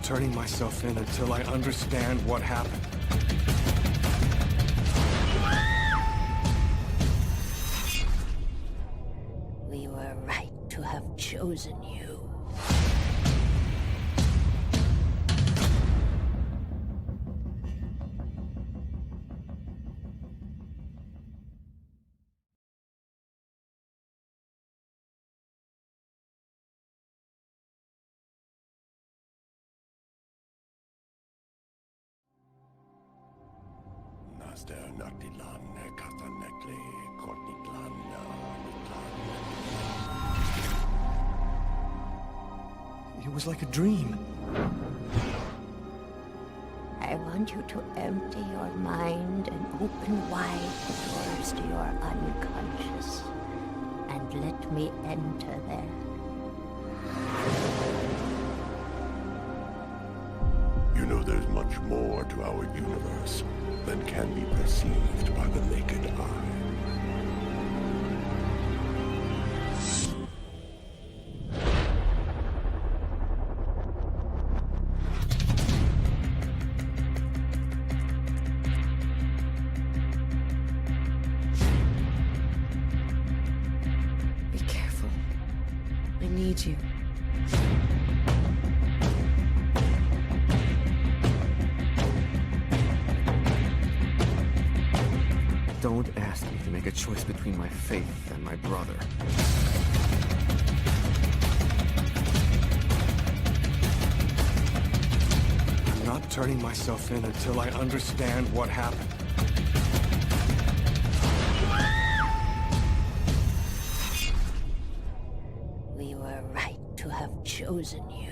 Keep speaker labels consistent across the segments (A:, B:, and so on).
A: turning myself in until I understand what happened.
B: We were right to have chosen you.
A: It was like a dream.
B: I want you to empty your mind and open wide the doors to your unconscious, and let me enter there.
C: You know there's much more to our universe than can be perceived by the naked eye.
D: Be careful. I need you.
A: Don't ask me to make a choice between my faith and my brother. I'm not turning myself in until I understand what happened.
B: We were right to have chosen you.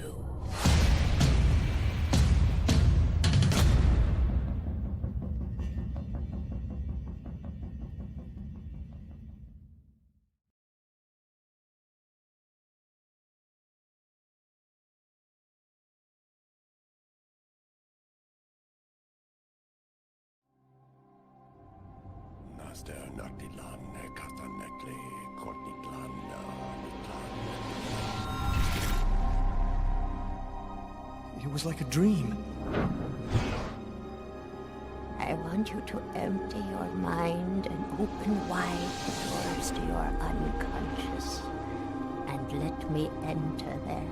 A: It was like a dream.
B: I want you to empty your mind and open wide the doors to your unconscious, and let me enter there.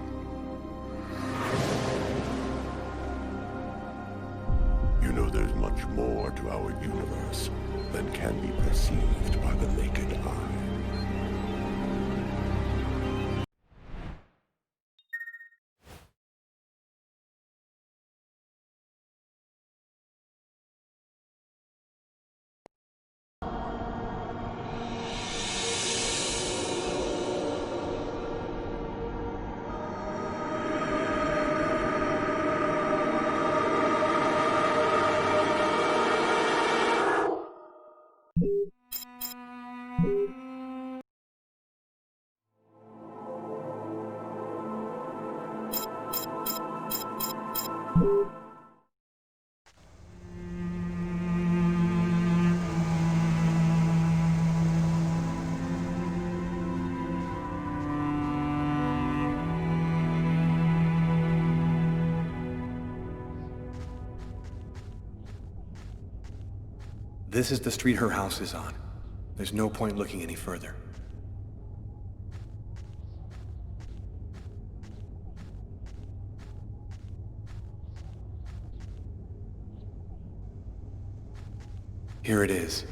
C: You know there's much more to our universe than can be perceived by the naked eye.
A: This is the street her house is on. There's no point looking any further. Here it is.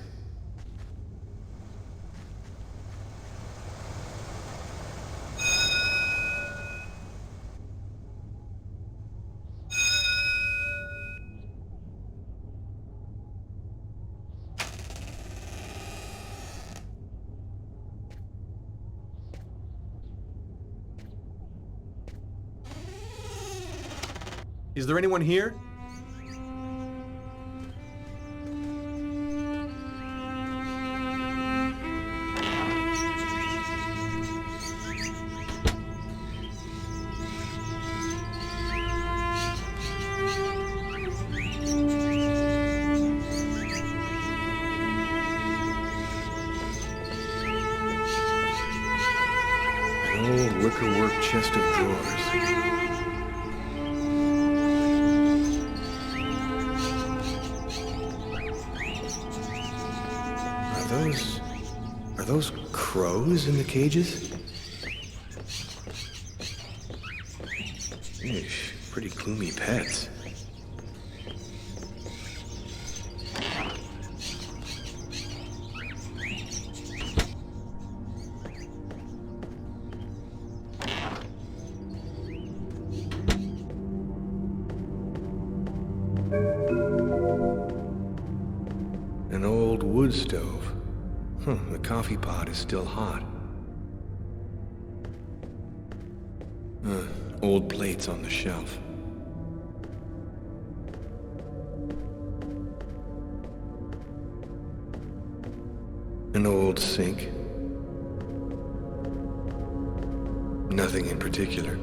A: Is there anyone here? An old wickerwork chest of drawers. crows in the cages? Eesh, pretty gloomy pets. An old wood stove. The coffee pot is still hot. Old plates on the shelf. An old sink. Nothing in particular.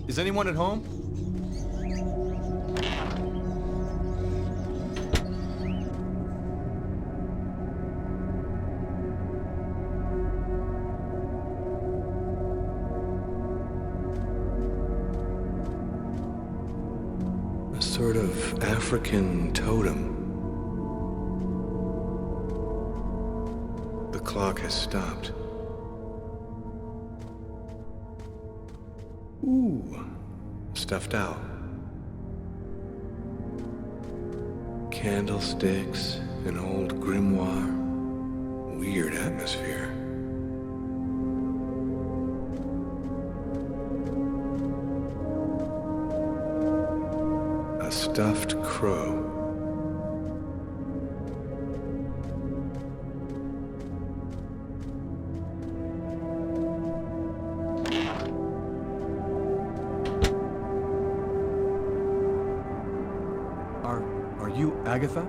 A: Is anyone at home? A sort of African totem. The clock has stopped. Ooh, stuffed out. Candlesticks, an old grimoire. Weird atmosphere. A stuffed crow.
E: Are you Agatha?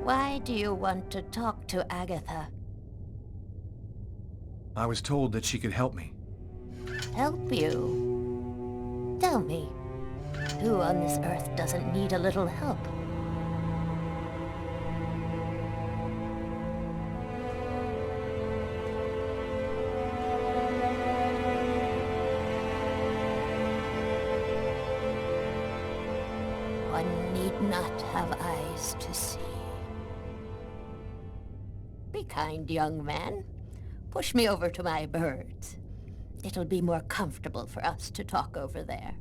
B: Why do you want to talk to Agatha?
E: I was told that she could help me.
B: Help you? Tell me, who on this earth doesn't need a little help? One need not have eyes to see. Be kind, young man. Push me over to my birds. It'll be more comfortable for us to talk over there.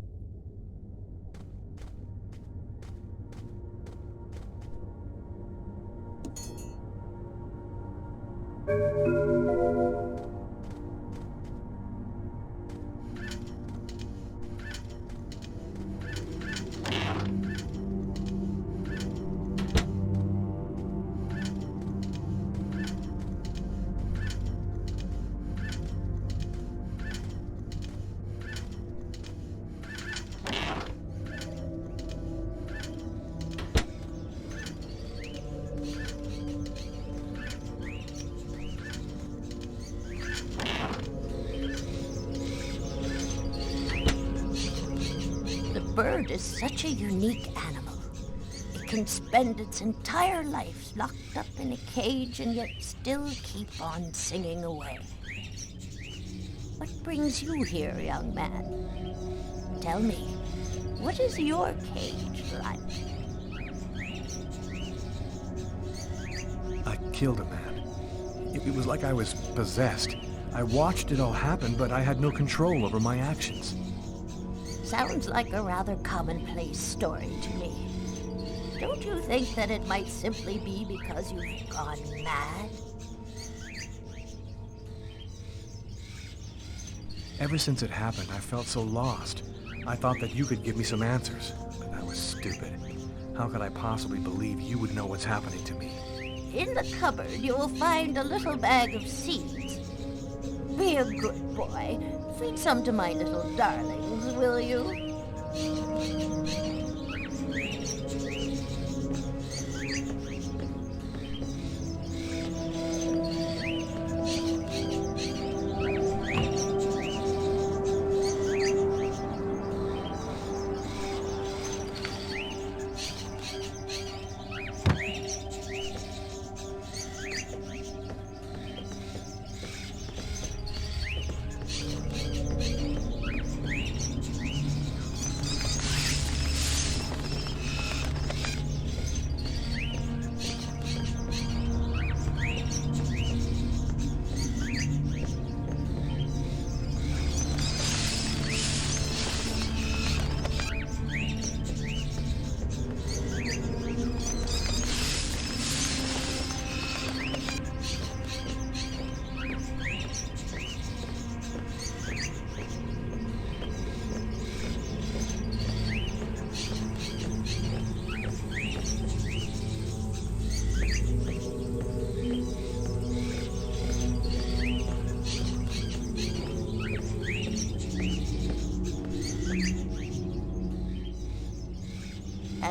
B: The bird is such a unique animal. It can spend its entire life locked up in a cage and yet still keep on singing away. What brings you here, young man? Tell me, what is your cage like?
E: I killed a man. It was like I was possessed. I watched it all happen, but I had no control over my actions.
B: Sounds like a rather commonplace story to me. Don't you think that it might simply be because you've gone mad?
E: Ever since it happened, I felt so lost. I thought that you could give me some answers, but I was stupid. How could I possibly believe you would know what's happening to me?
B: In the cupboard, you will find a little bag of seeds. Be a good boy. Feed some to my little darlings, will you?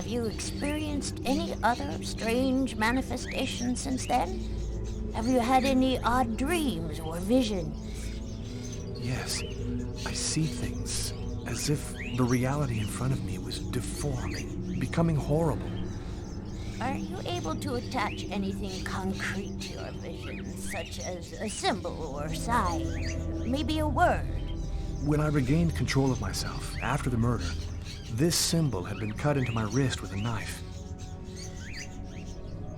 B: Have you experienced any other strange manifestations since then? Have you had any odd dreams or visions?
E: Yes, I see things as if the reality in front of me was deforming, becoming horrible.
B: Are you able to attach anything concrete to your visions, such as a symbol or sign, maybe a word?
E: When I regained control of myself after the murder, this symbol had been cut into my wrist with a knife.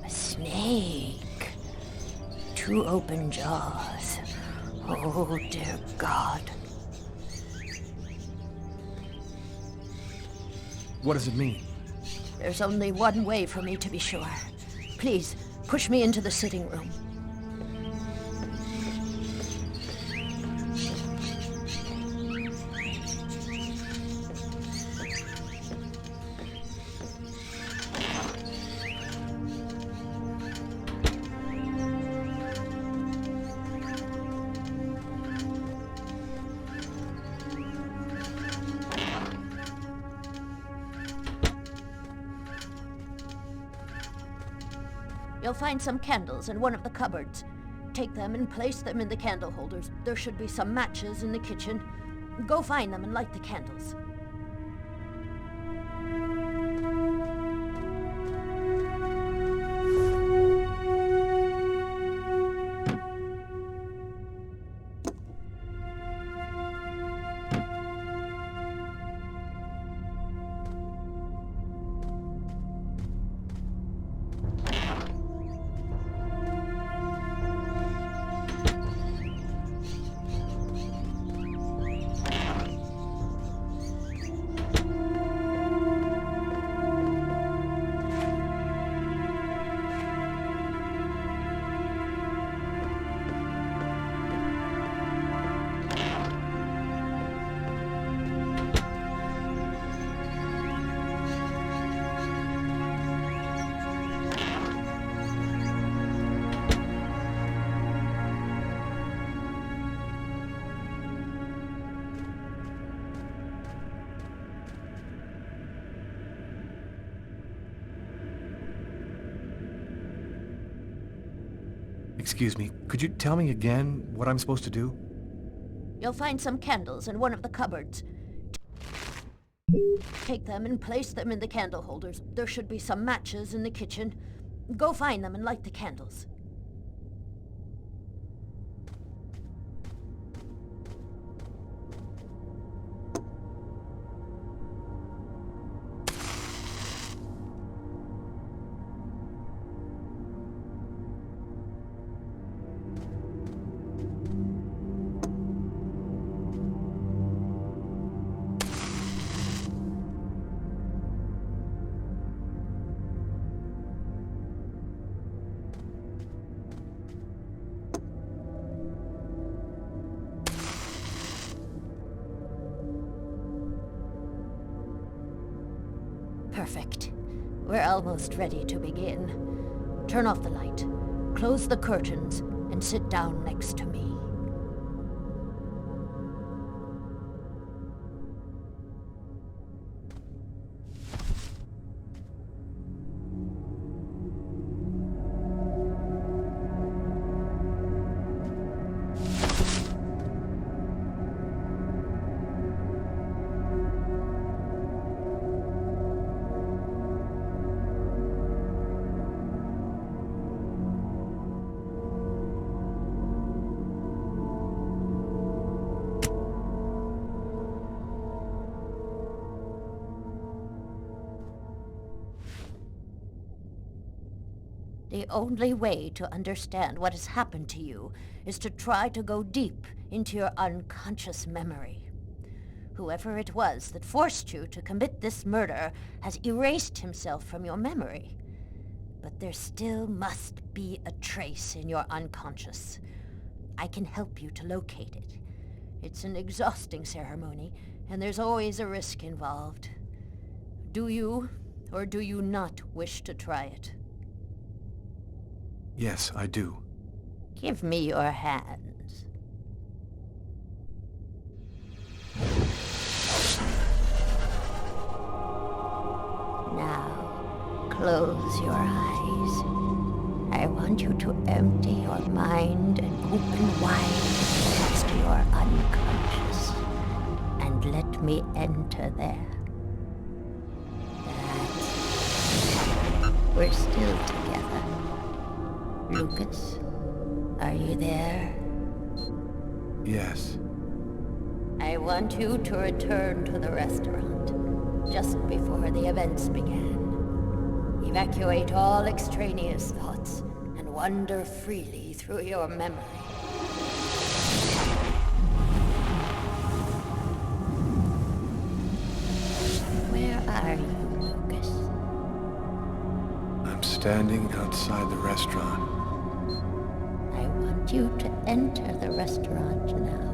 B: A snake. Two open jaws. Oh, dear God.
E: What does it mean?
B: There's only one way for me to be sure. Please, push me into the sitting room. You'll find some candles in one of the cupboards. Take them and place them in the candle holders. There should be some matches in the kitchen. Go find them and light the candles.
E: Excuse me, could you tell me again what I'm supposed to do?
B: You'll find some candles in one of the cupboards. Take them and place them in the candle holders. There should be some matches in the kitchen. Go find them and light the candles. Perfect. We're almost ready to begin. Turn off the light, close the curtains, and sit down next to me. The only way to understand what has happened to you is to try to go deep into your unconscious memory. Whoever it was that forced you to commit this murder has erased himself from your memory. But there still must be a trace in your unconscious. I can help you to locate it. It's an exhausting ceremony, and there's always a risk involved. Do you, or do you not wish to try it?
E: Yes, I do.
B: Give me your hands. Now, close your eyes. I want you to empty your mind and open wide to your unconscious. And let me enter there. We're still together. Lucas, are you there?
E: Yes.
B: I want you to return to the restaurant just before the events began. Evacuate all extraneous thoughts and wander freely through your memory. Where are you, Lucas?
E: I'm standing outside the restaurant.
B: I want you to enter the restaurant now.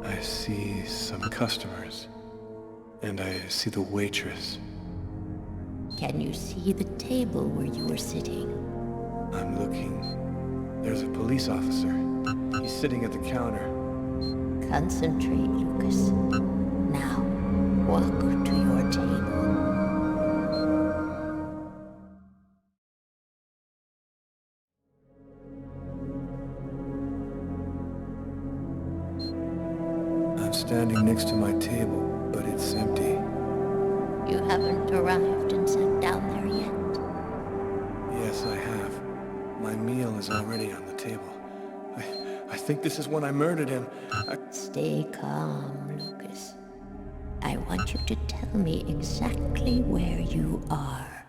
E: I see some customers, and I see the waitress.
B: Can you see the table where you were sitting?
E: I'm looking. There's a police officer. He's sitting at the counter.
B: Concentrate, Lucas. Now, walk to your table.
E: I'm standing next to my table, but it's empty.
B: You haven't arrived and sat down there yet.
E: Yes, I have. My meal is already on the table. I think this is when I murdered him.
B: Stay calm, Lucas. I want you to tell me exactly where you are.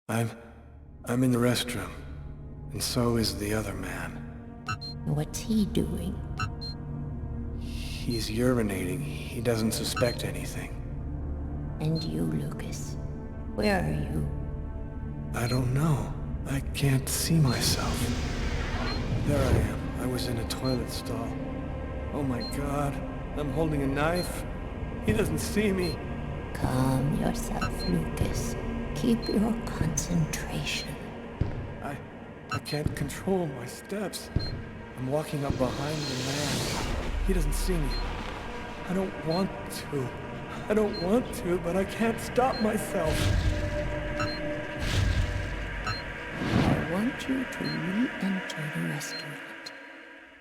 E: I'm in the restroom, and so is the other man.
B: What's he doing?
E: He's urinating. He doesn't suspect anything.
B: And you, Lucas, where are you?
E: I don't know. I can't see myself. There I am. I was in a toilet stall. Oh my God. I'm holding a knife. He doesn't see me.
B: Calm yourself, Lucas. Keep your concentration.
E: I can't control my steps. I'm walking up behind the man. He doesn't see me. I don't want to. I don't want to, but I can't stop myself.
B: I want you to re-enter the restaurant.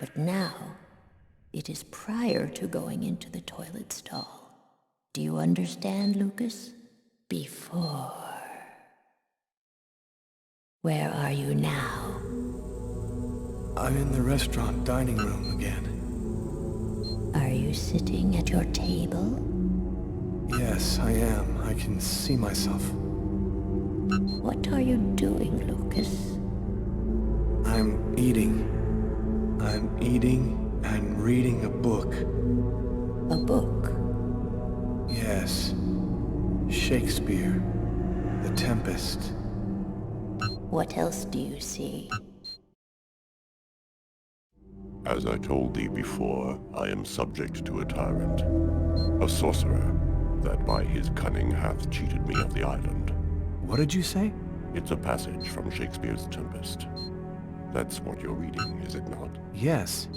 B: But now, it is prior to going into the toilet stall. Do you understand, Lucas? Before. Where are you now?
E: I'm in the restaurant dining room again.
B: Are you sitting at your table?
E: Yes, I am. I can see myself.
B: What are you doing, Lucas?
E: I'm eating. I'm eating and reading a book.
B: A book?
E: Yes. Shakespeare. The Tempest.
B: What else do you see?
C: As I told thee before, I am subject to a tyrant, a sorcerer, that by his cunning hath cheated me of the island.
E: What did you say?
C: It's a passage from Shakespeare's Tempest. That's what you're reading, is it not?
E: Yes.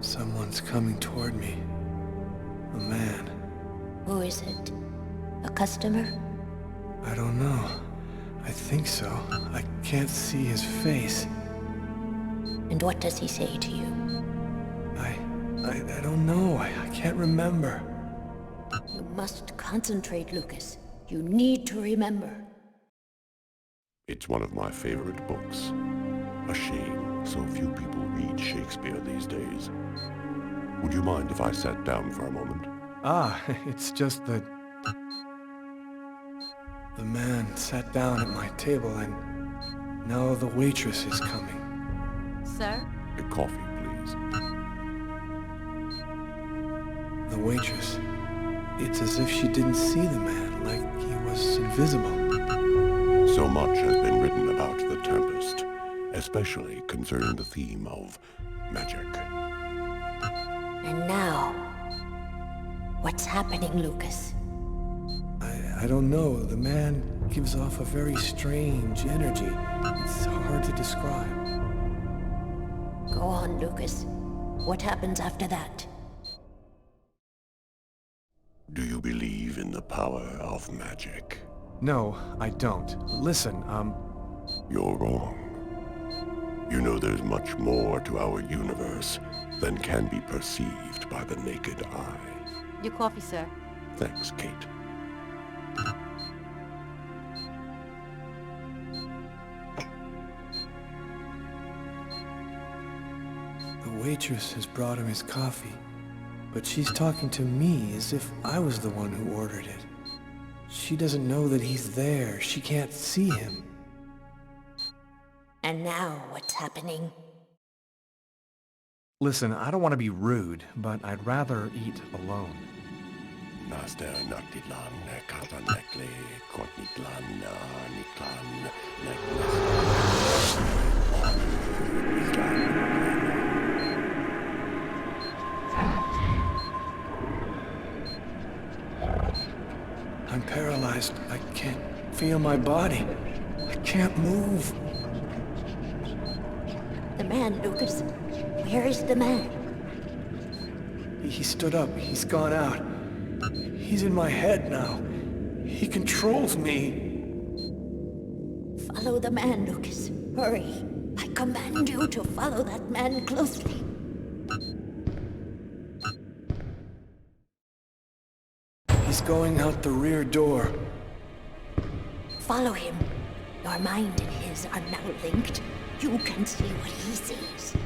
E: Someone's coming toward me. A man.
B: Who is it? A customer?
E: I don't know. I think so. I can't see his face.
B: And what does he say to you?
E: I don't know. I can't remember.
B: You must concentrate, Lucas. You need to remember.
C: It's one of my favorite books. A shame so few people read Shakespeare these days. Would you mind if I sat down for a moment?
E: Ah, it's just that... The man sat down at my table and now the waitress is coming.
D: Sir?
C: A coffee, please.
E: The waitress. It's as if she didn't see the man, like he was invisible.
C: So much has been written about the Tempest, especially concerning the theme of magic.
B: And now, What's happening, Lucas?
E: I don't know. The man gives off a very strange energy. It's hard to describe.
B: Go on, Lucas. What happens after that?
C: Do you believe in the power of magic?
E: No, I don't. Listen,
C: You're wrong. You know there's much more to our universe than can be perceived by the naked eye.
D: Your coffee, sir.
C: Thanks, Kate.
E: the waitress has brought him his coffee, but she's talking to me as if I was the one who ordered it. She doesn't know that he's there. She can't see him.
B: And now what's happening?
E: Listen, I don't want to be rude, but I'd rather eat alone.
C: Naster Naktilan, Katanekle, Kotniklan, Niklan,
E: I'm paralyzed. I can't feel my body. I can't move.
B: The man, Lucas. Where is the man?
E: He stood up. He's gone out. He's in my head now. He controls me.
B: Follow the man, Lucas. Hurry. I command you to follow that man closely.
E: He's going out the rear door.
B: Follow him. Your mind and his are now linked. You can see what he sees.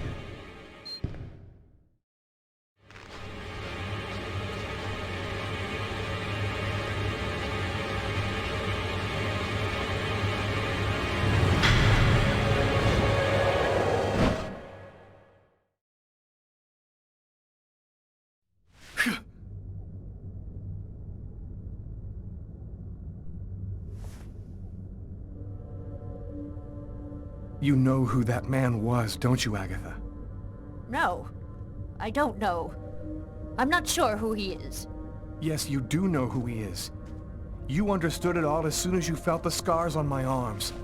E: You know who that man was, don't you, Agatha?
B: No, I don't know. I'm not sure who he is.
E: Yes, you do know who he is. You understood it all as soon as you felt the scars on my arms.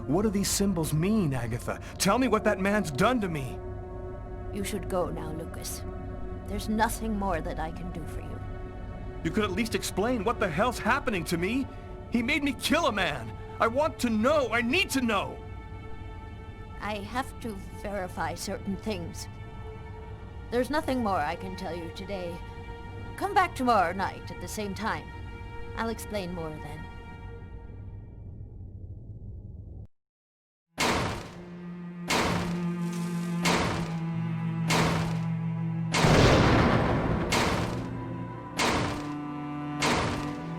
E: What do these symbols mean, Agatha? Tell me what that man's done to me!
B: You should go now, Lucas. There's nothing more that I can do for you.
E: You could at least explain what the hell's happening to me. He made me kill a man. I want to know. I need to know.
B: I have to verify certain things. There's nothing more I can tell you today. Come back tomorrow night at the same time. I'll explain more then.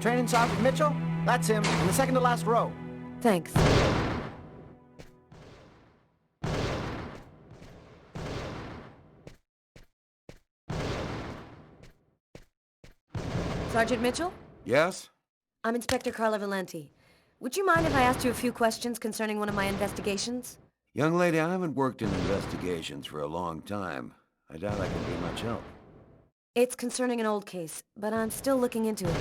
F: Training Sergeant Mitchell? That's him, in the second to last row.
D: Thanks. Sergeant Mitchell?
F: Yes?
D: I'm Inspector Carla Valenti. Would you mind if I asked you a few questions concerning one of my investigations?
G: Young lady, I haven't worked in investigations for a long time. I doubt I can be much help.
D: It's concerning an old case, but I'm still looking into it.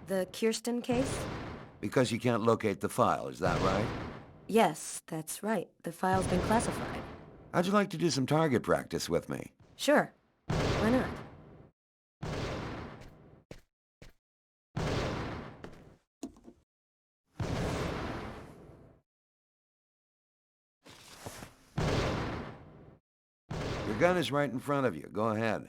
D: The Kirsten case?
G: Because you can't locate the file, is that right?
D: Yes, that's right. The file's been classified.
G: How'd you like to do some target practice with me?
D: Sure. Why not?
G: Your gun is right in front of you. Go ahead.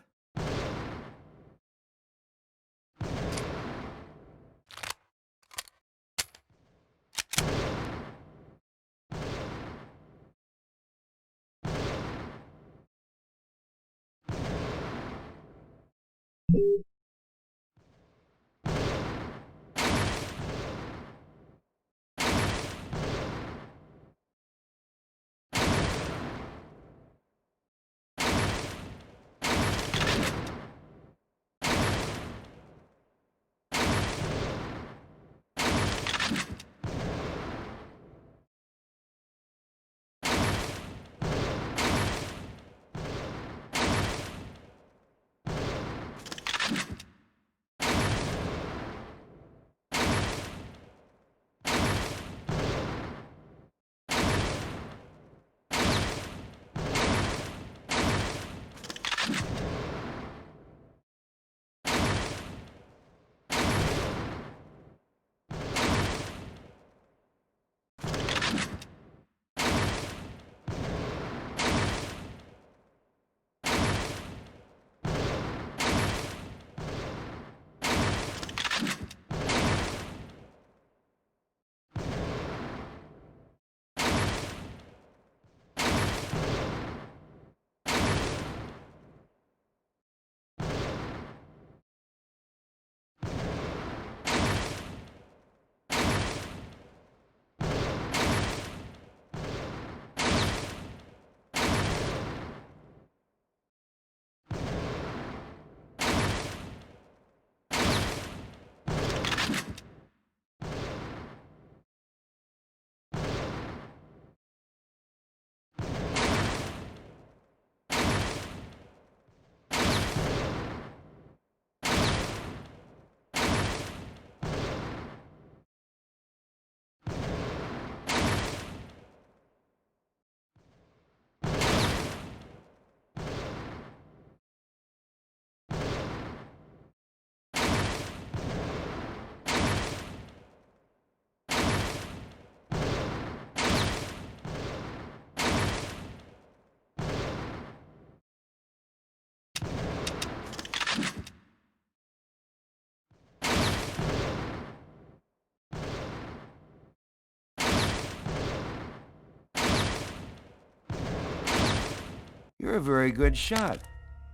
G: You're a very good shot.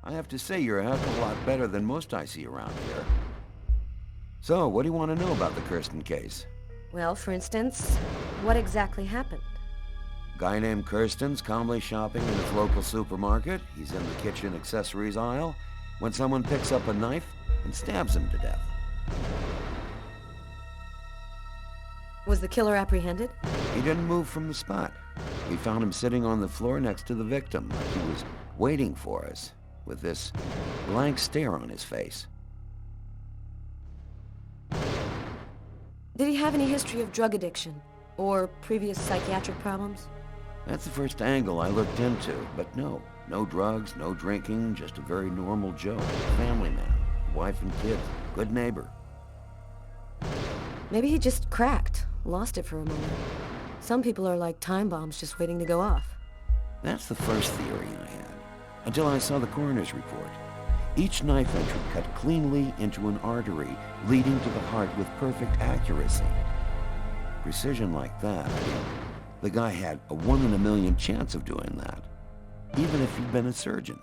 G: I have to say you're a heck of a lot better than most I see around here. So, what do you want to know about the Kirsten case?
D: Well, for instance, what exactly happened?
G: Guy named Kirsten's calmly shopping in his local supermarket. He's in the kitchen accessories aisle when someone picks up a knife and stabs him to death.
D: Was the killer apprehended?
G: He didn't move from the spot. We found him sitting on the floor next to the victim, like he was waiting for us, with this blank stare on his face.
D: Did he have any history of drug addiction or previous psychiatric problems?
G: That's the first angle I looked into, but no drugs, no drinking, just a very normal Joe, family man, wife and kids, good neighbor.
D: Maybe he just cracked, lost it for a moment. Some people are like time bombs just waiting to go off.
G: That's the first theory I had, until I saw the coroner's report. Each knife entry cut cleanly into an artery, leading to the heart with perfect accuracy. Precision like that, I mean, the guy had a 1 in a million chance of doing that, even if he'd been a surgeon.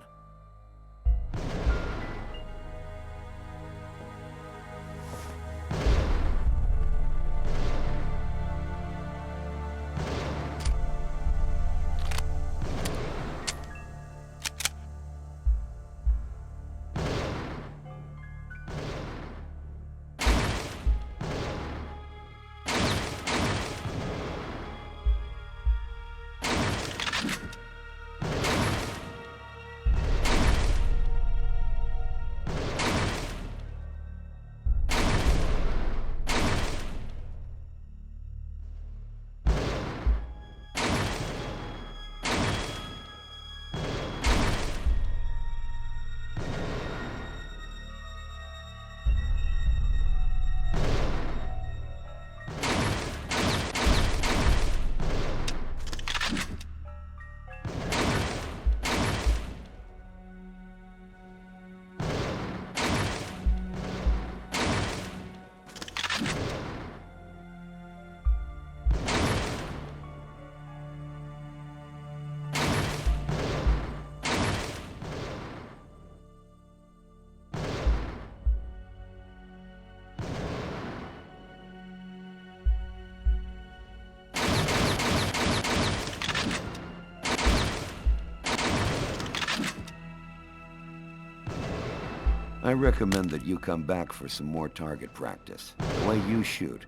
G: I recommend that you come back for some more target practice. The way you shoot,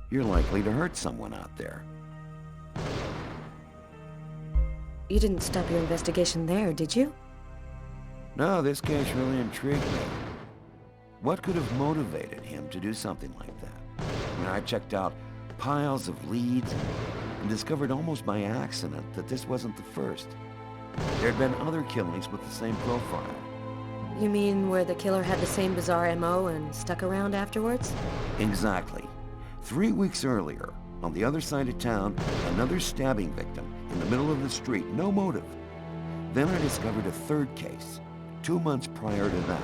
G: you're likely to hurt someone out there.
D: You didn't stop your investigation there, did you?
G: No, this case really intrigued me. What could have motivated him to do something like that? When I checked out piles of leads and discovered almost by accident that this wasn't the first. There had been other killings with the same profile.
D: You mean where the killer had the same bizarre MO and stuck around afterwards?
G: Exactly. 3 weeks earlier, on the other side of town, another stabbing victim in the middle of the street, no motive. Then I discovered a third case, 2 months prior to that.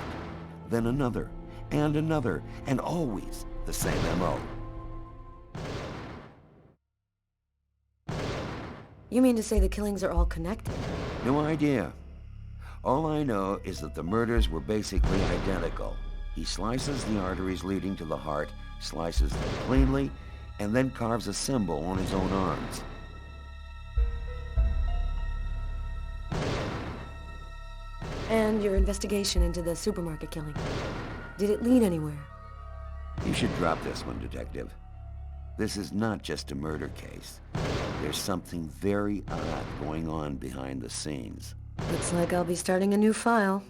G: Then another, and always the same MO.
D: You mean to say the killings are all connected?
G: No idea. All I know is that the murders were basically identical. He slices the arteries leading to the heart, slices them cleanly, and then carves a symbol on his own arms.
D: And your investigation into the supermarket killing. Did it lead anywhere?
G: You should drop this one, Detective. This is not just a murder case. There's something very odd going on behind the scenes.
D: Looks like I'll be starting a new file.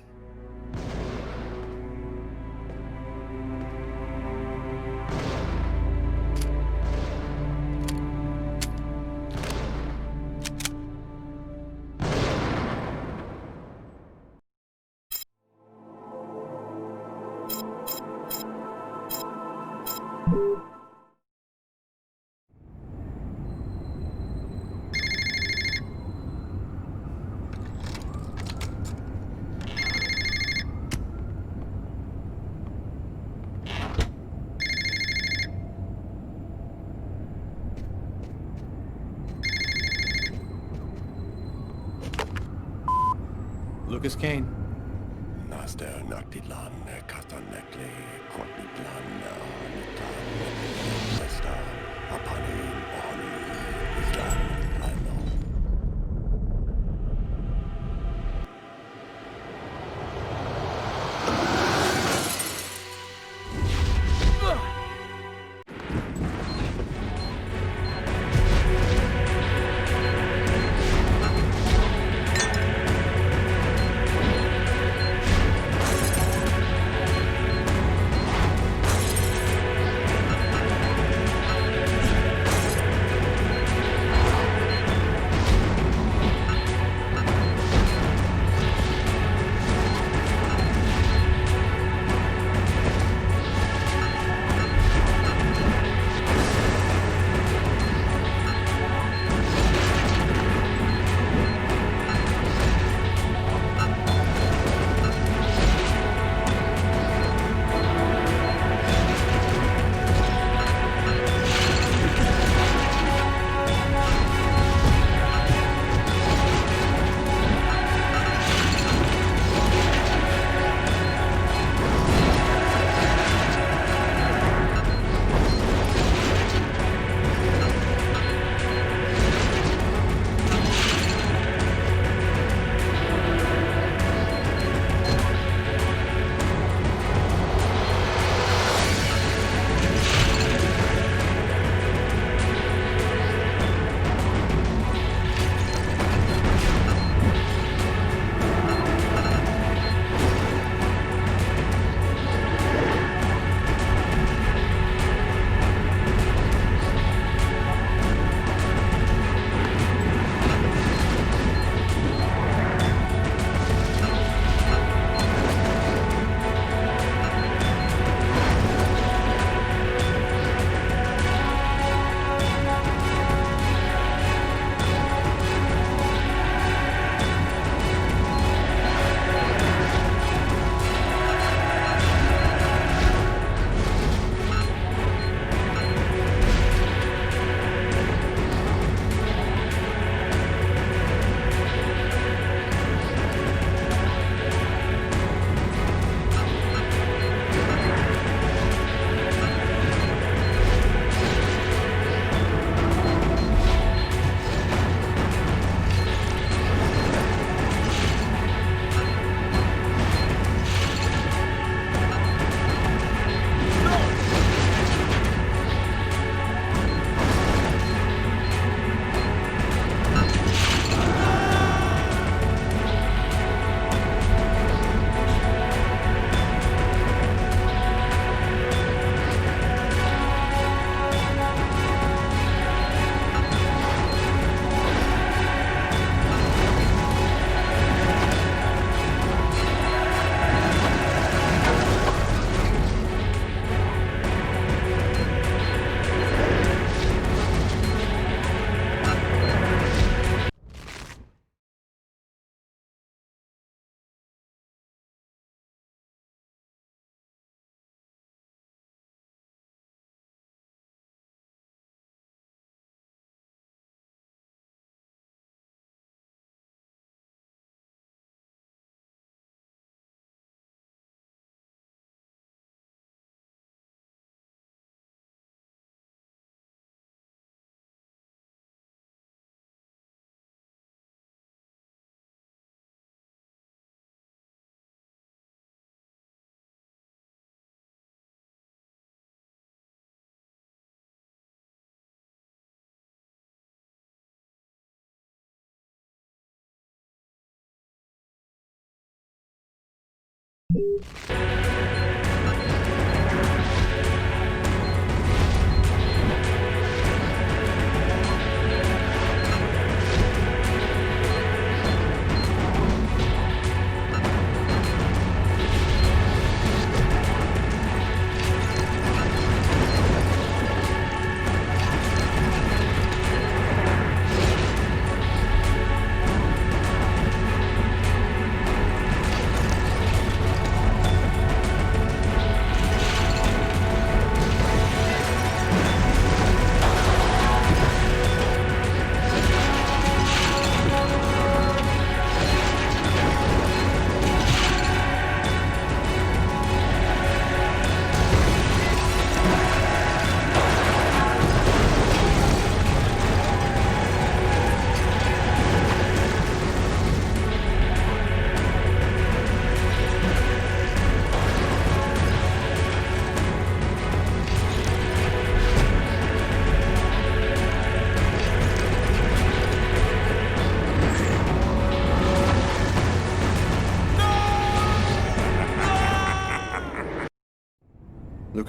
E: Lucas Kane.
C: Naster Naktilan, Kastanekle, Kotnitlan, Nitan, Nesta, Apani, Ohani, Islam, Lino.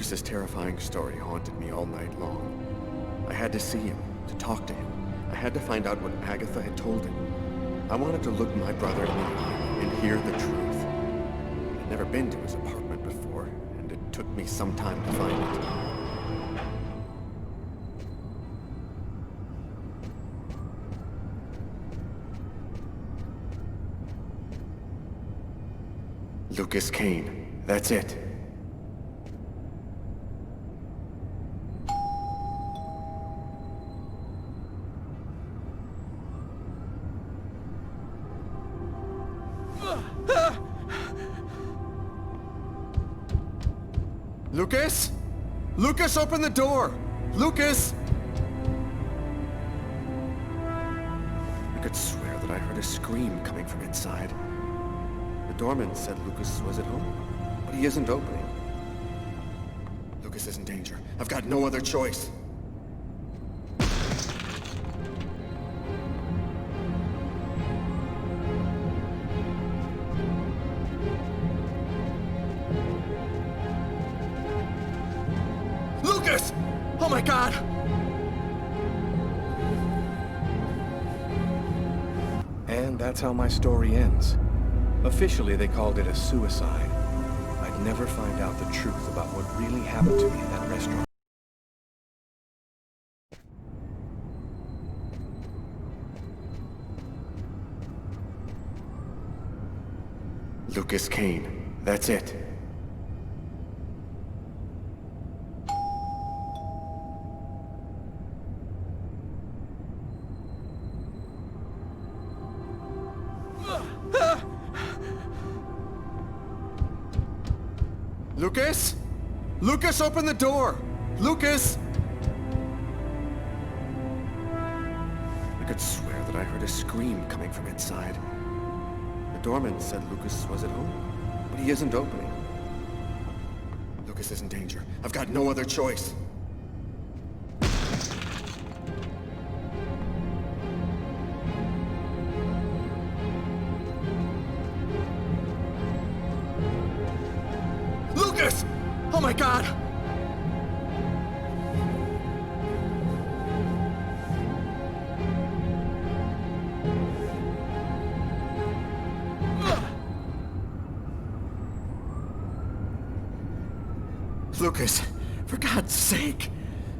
H: Lucas's terrifying story haunted me all night long. I had to see him, to talk to him. I had to find out what Agatha had told him. I wanted to look my brother in the eye and hear the truth. I'd never been to his apartment before, and it took me some time to find it. Lucas Kane. That's it. Lucas? Lucas, open the door! Lucas! I could swear that I heard a scream coming from inside. The doorman said Lucas was at home, but he isn't opening. Lucas is in danger. I've got no other choice. Lucas! Oh my God!
A: And that's how my story ends. Officially, they called it a suicide. I'd never find out the truth about what really happened to me in that restaurant.
H: Lucas Kane. That's it. Lucas? Lucas, open the door! Lucas! I could swear that I heard a scream coming from inside. The doorman said Lucas was at home, but he isn't opening. Lucas is in danger. I've got no other choice. Lucas! Oh my God! Lucas, for God's sake!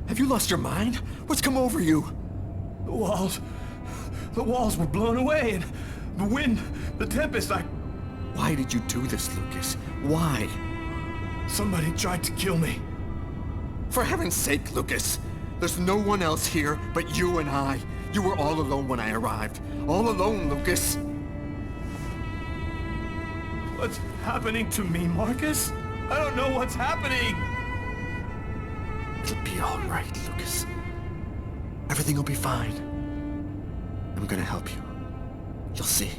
H: Have you lost your mind? What's come over you?
E: The walls were blown away, and the wind, the tempest,
H: Why did you do this, Lucas? Why?
E: somebody tried to kill me.
H: For heaven's sake, Lucas! There's no one else here but you and I. You were all alone when I arrived. All alone, Lucas.
E: What's happening to me, Marcus? I don't know what's happening!
H: It'll be all right, Lucas. Everything will be fine. I'm gonna help you. You'll see.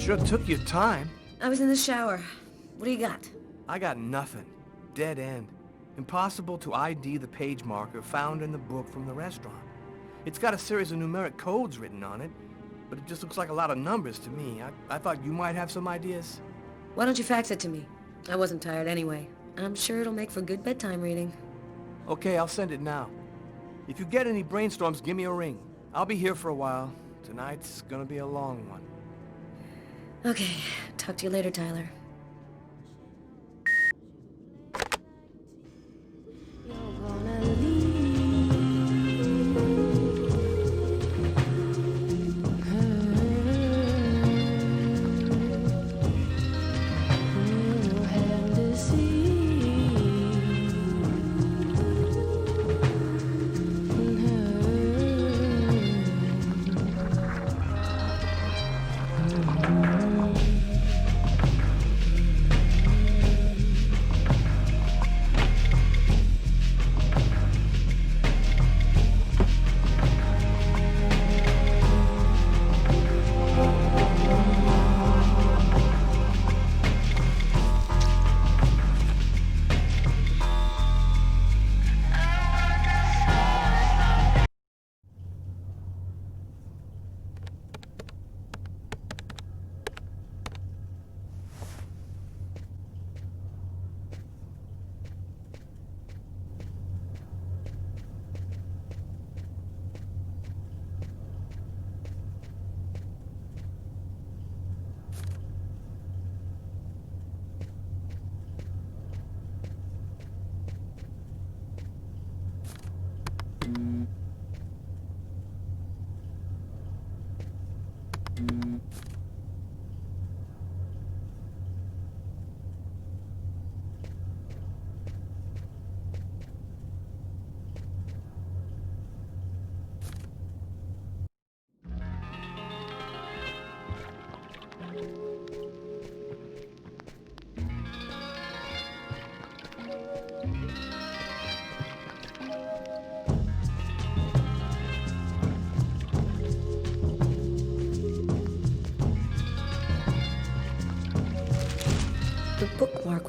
E: Sure took your time.
D: I was in the shower. What do you got?
E: I got nothing. Dead end. Impossible to ID the page marker found in the book from the restaurant. It's got a series of numeric codes written on it, but it just looks like a lot of numbers to me. I thought you might have some ideas.
D: Why don't you fax it to me? I wasn't tired anyway. I'm sure it'll make for good bedtime reading.
E: Okay, I'll send it now. If you get any brainstorms, give me a ring. I'll be here for a while. Tonight's gonna be a long one.
D: Okay, talk to you later, Tyler.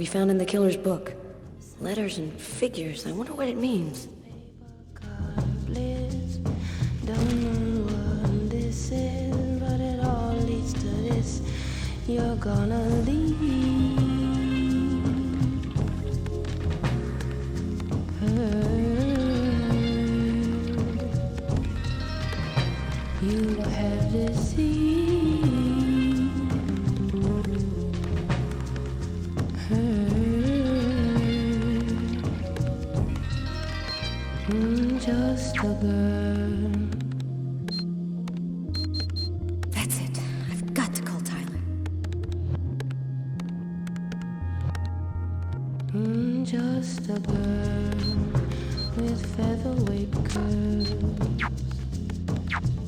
D: we found in the killer's book. Letters and figures. I wonder what it means.
I: Don't know what this is, but it all leads to this. You're gonna leave her. You have deceived her. Just a girl.
D: That's it. I've got to call Tyler.
I: Just a girl with featherweight curves.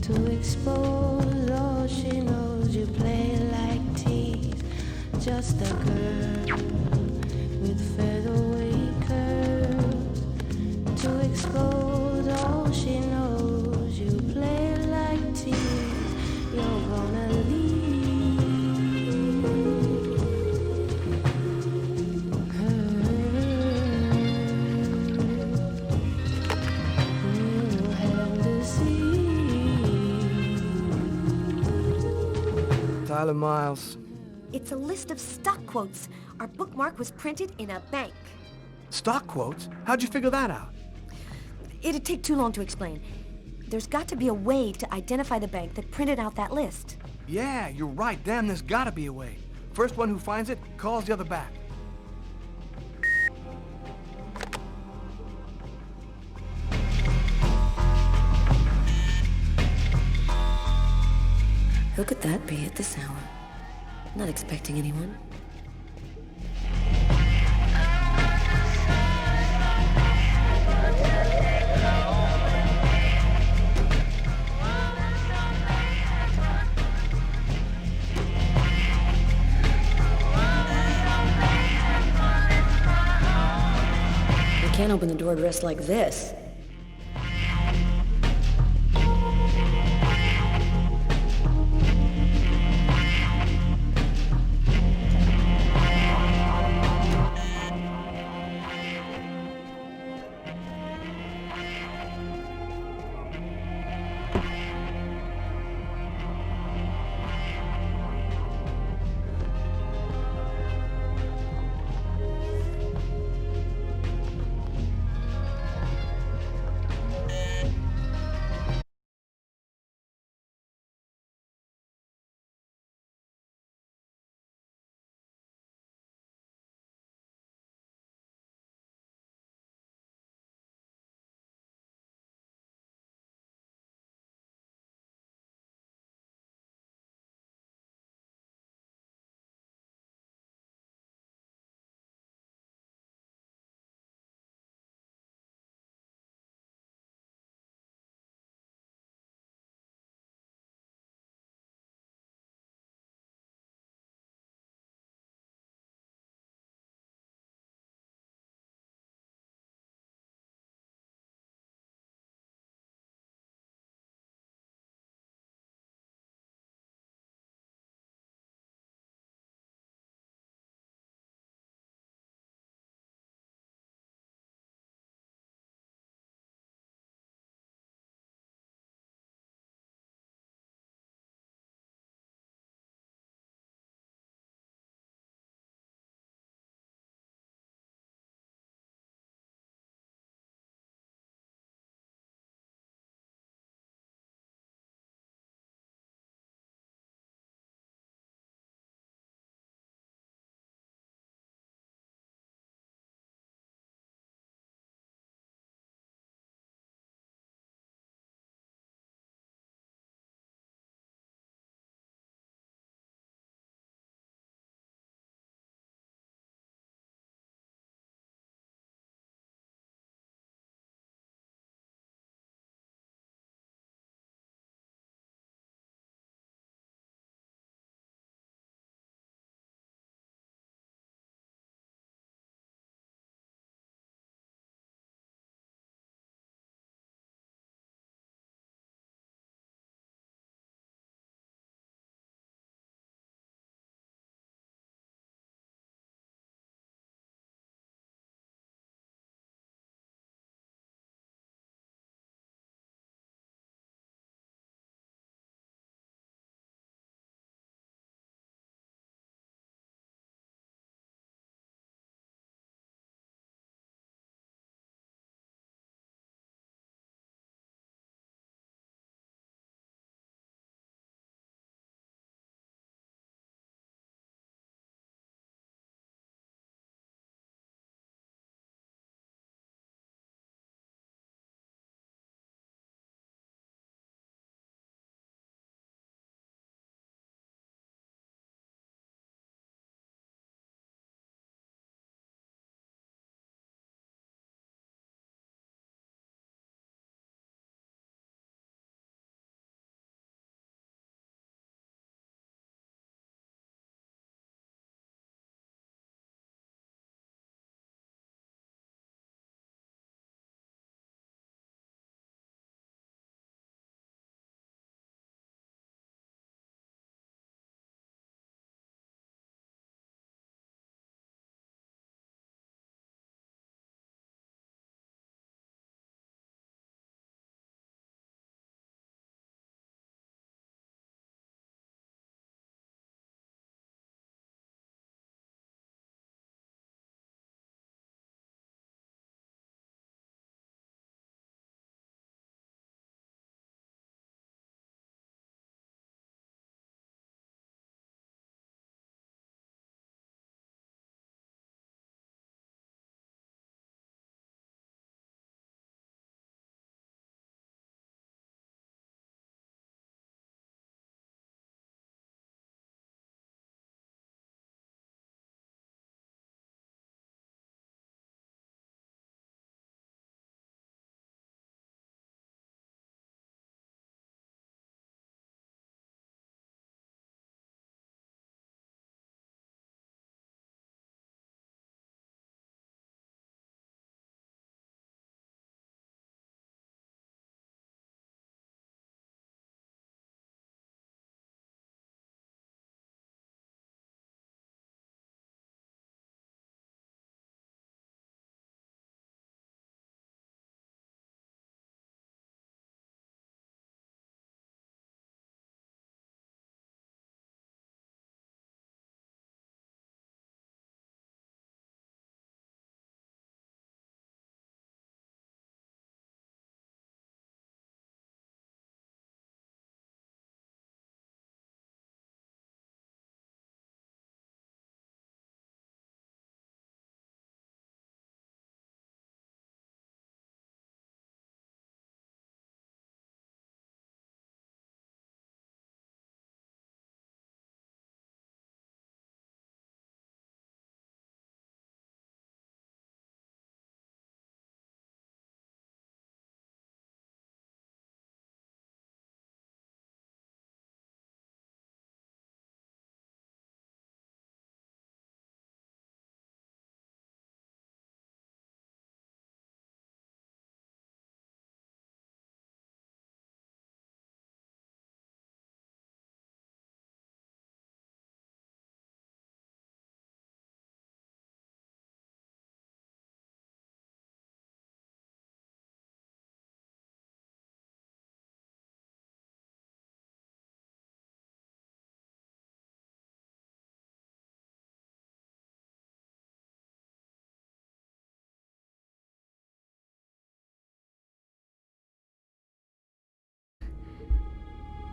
I: To expose all she knows, you play like tease. Just a girl with featherweight curves. To expose all she knows, you play like tease. You're gonna leave her. You have deceived.
F: Tyler Miles.
D: It's a list of stock quotes. Our bookmark was printed in a bank.
F: Stock quotes? How'd you figure that out?
D: It'd take too long to explain. There's got to be a way to identify the bank that printed out that list.
E: Yeah, you're right. Damn, there's gotta be a way. First one who finds it calls the other back.
D: Who could that be at this hour? Not expecting anyone. You can't open the door dressed like this.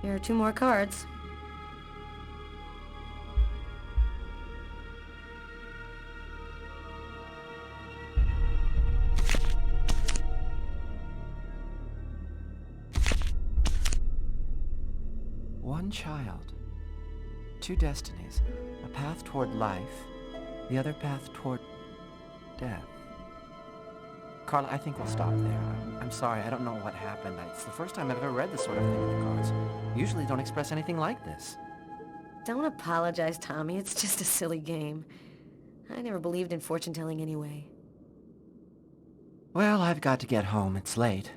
D: Here are 2 more cards.
F: One child, 2 destinies, a path toward life, the other path toward death. Carla, I think we'll stop there. I'm sorry, I don't know what happened. It's the first time I've ever read this sort of thing with the cards. Usually don't express anything like this.
D: Don't apologize, Tommy. It's just a silly game. I never believed in fortune-telling anyway.
F: Well, I've got to get home. It's late.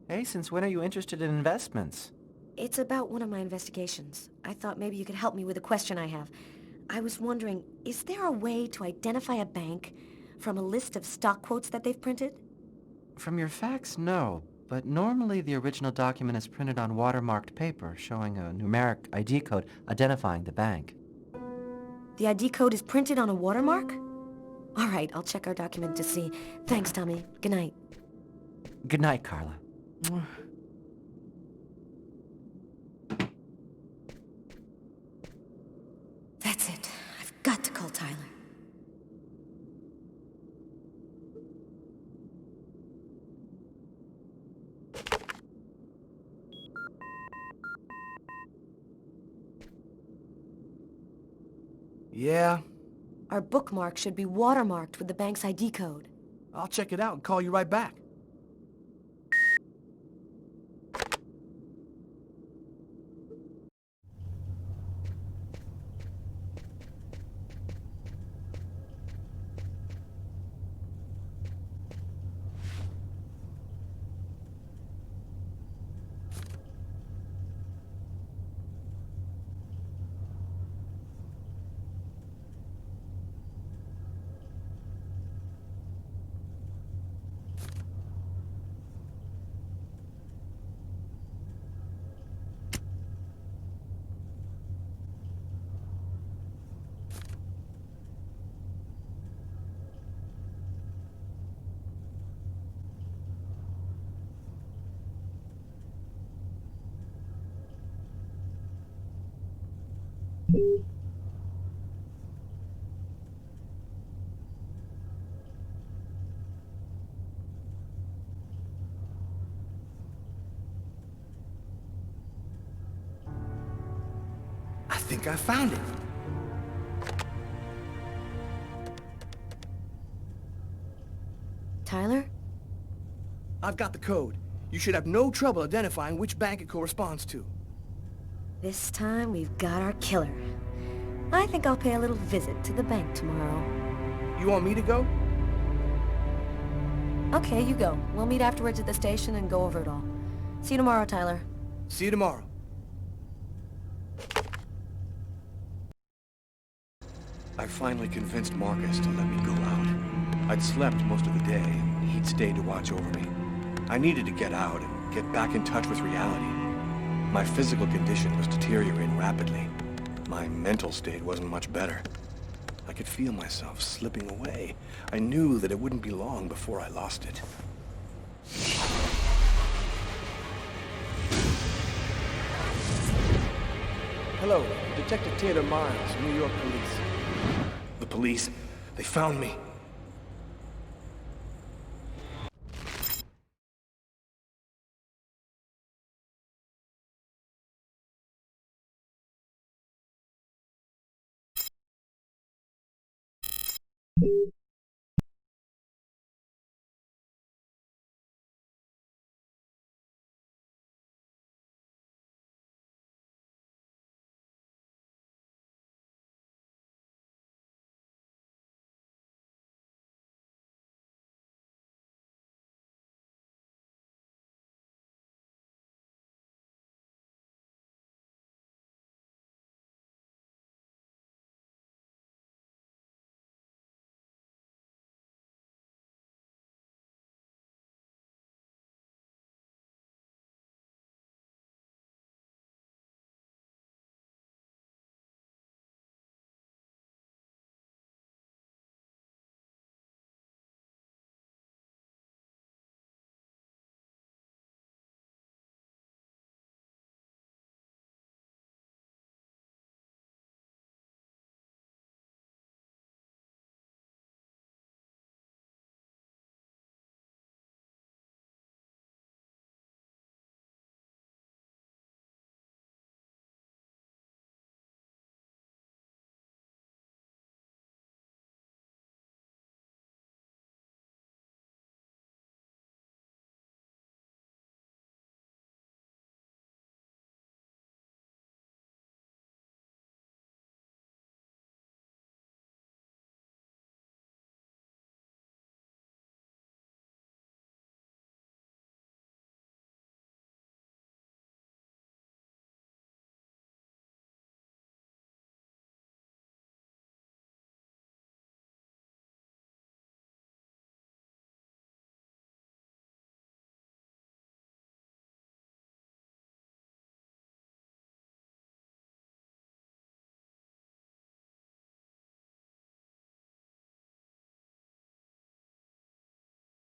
F: Hey, since when are you interested in investments?
D: It's about one of my investigations. I thought maybe you could help me with a question I have. I was wondering, is there a way to identify a bank from a list of stock quotes that they've printed?
F: From your facts, no. But normally the original document is printed on watermarked paper, showing a numeric ID code identifying the bank.
D: The ID code is printed on a watermark? All right, I'll check our document to see. Thanks, Tommy. Good night.
F: Good night, Carla.
D: That's it. I've got to call Tyler.
E: Yeah,
D: Our bookmark should be watermarked with the bank's ID code.
E: I'll check it out and call you right back. I think I found it.
D: Tyler?
E: I've got the code. You should have no trouble identifying which bank it corresponds to.
D: This time we've got our killer. I think I'll pay a little visit to the bank tomorrow.
E: You want me to go?
D: Okay, you go. We'll meet afterwards at the station and go over it all. See you tomorrow, Tyler.
E: See you tomorrow.
A: I finally convinced Marcus to let me go out. I'd slept most of the day, and he'd stayed to watch over me. I needed to get out and get back in touch with reality. My physical condition was deteriorating rapidly. My mental state wasn't much better. I could feel myself slipping away. I knew that it wouldn't be long before I lost it.
E: Hello, Detective Taylor Miles, New York Police.
A: The police, they found me.